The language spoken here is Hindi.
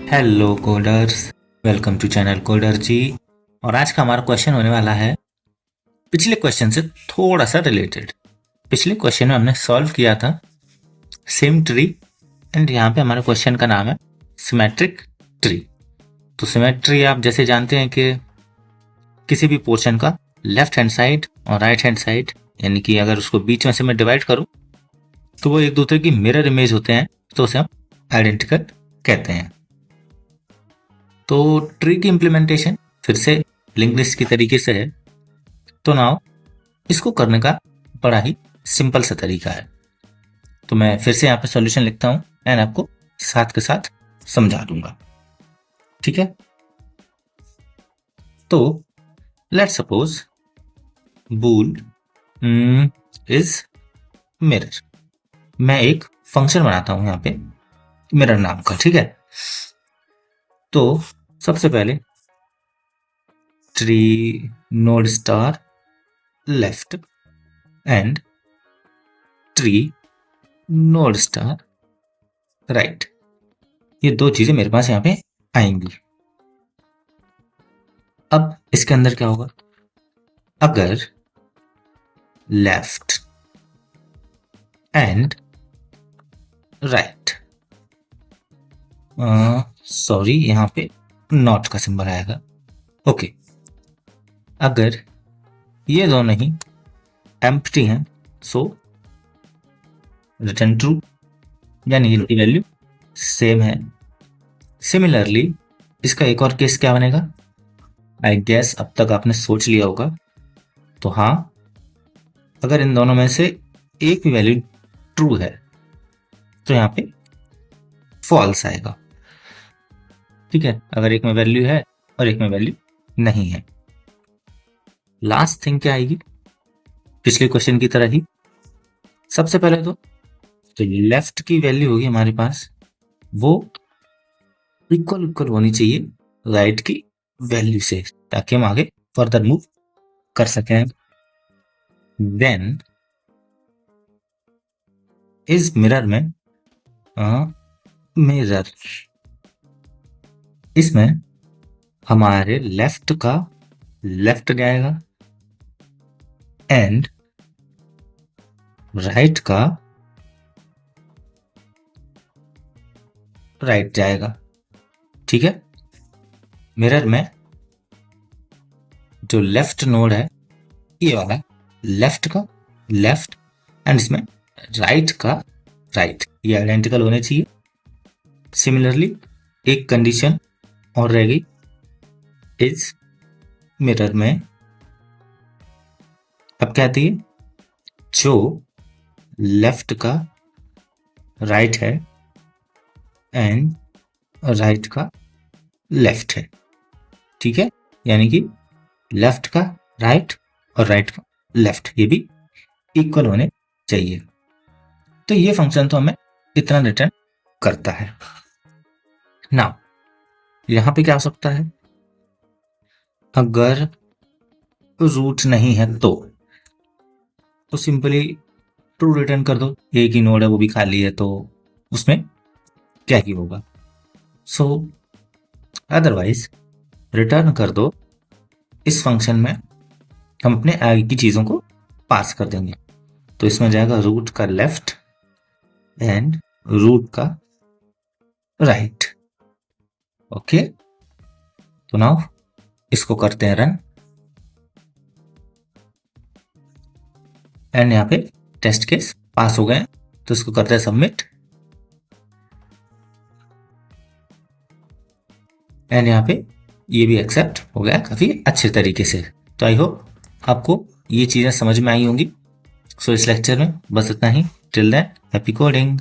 Hello coders, welcome to channel coder ji. और आज का हमारा क्वेश्चन होने वाला है पिछले क्वेश्चन से थोड़ा सा रिलेटेड। पिछले क्वेश्चन में हमने सॉल्व किया था सेम ट्री एंड यहाँ पे हमारे क्वेश्चन का नाम है सिमेट्रिक ट्री। तो सिमेट्री आप जैसे जानते हैं कि किसी भी पोर्शन का लेफ्ट हैंड साइड और राइट हैंड साइड, यानी कि अगर उसको बीच में से मैं डिवाइड करूँ तो वो एक दूसरे की मिरर इमेज होते हैं, तो उसे हम आइडेंटिकल कहते हैं। तो ट्री की इम्प्लीमेंटेशन फिर से लिंक लिस्ट की तरीके से है। तो नाउ इसको करने का बड़ा ही सिंपल सा तरीका है। तो मैं फिर से यहाँ पे सॉल्यूशन लिखता हूँ एंड आपको साथ के साथ समझा दूंगा, ठीक है। तो let's suppose bool is mirror. मैं एक फंक्शन बनाता हूँ यहाँ पे मिरर नाम का, ठीक है। तो सबसे पहले tree node star left and tree node star right, ये दो चीजें मेरे पास यहाँ पे आएंगी। अब इसके अंदर क्या होगा, अगर लेफ्ट एंड राइट, सॉरी यहाँ पे नॉट का सिंबल आएगा, ओके। अगर ये दोनों ही एम्प्टी हैं सो रिटर्न ट्रू, यानी इनकी वैल्यू सेम है। सिमिलरली इसका एक और केस क्या बनेगा, आई गेस अब तक आपने सोच लिया होगा। तो हाँ, अगर इन दोनों में से एक भी वैल्यू ट्रू है तो यहाँ पे फॉल्स आएगा, ठीक है। अगर एक में वैल्यू है और एक में वैल्यू नहीं है। लास्ट थिंग क्या आएगी, पिछले क्वेश्चन की तरह ही सबसे पहले तो लेफ्ट की वैल्यू होगी हमारे पास, वो इक्वल होनी चाहिए राइट की वैल्यू से, ताकि हम आगे फर्दर मूव कर सकें। देन इस मिरर में मिरर, इसमें हमारे लेफ्ट का लेफ्ट जाएगा एंड राइट का राइट जाएगा, ठीक है। मिरर में जो लेफ्ट नोड है ये वाला लेफ्ट का लेफ्ट एंड इसमें राइट का राइट, ये आइडेंटिकल होने चाहिए। सिमिलरली एक कंडीशन और रहेगी, इस मिरर में अब क्या आती है, जो लेफ्ट का राइट है एंड राइट का लेफ्ट है, ठीक है। यानी कि लेफ्ट का राइट और राइट का लेफ्ट, ये भी इक्वल होने चाहिए। तो ये फंक्शन तो हमें इतना रिटर्न करता है। नाउ यहां पे क्या हो सकता है, अगर रूट नहीं है तो सिंपली ट्रू रिटर्न कर दो। एक ही नोड है वो भी खाली है, तो उसमें क्या ही होगा। सो अदरवाइज रिटर्न कर दो, इस फंक्शन में हम अपने आगे की चीजों को पास कर देंगे। तो इसमें जाएगा रूट का लेफ्ट एंड रूट का राइट, ओके। तो नाउ इसको करते हैं रन एंड यहाँ पे टेस्ट केस पास हो गए, तो इसको करते हैं सबमिट एंड यहाँ पे ये भी एक्सेप्ट हो गया काफी अच्छे तरीके से। तो आई होप आपको ये चीजें समझ में आई होंगी। सो इस लेक्चर में बस इतना ही। Till then happy coding.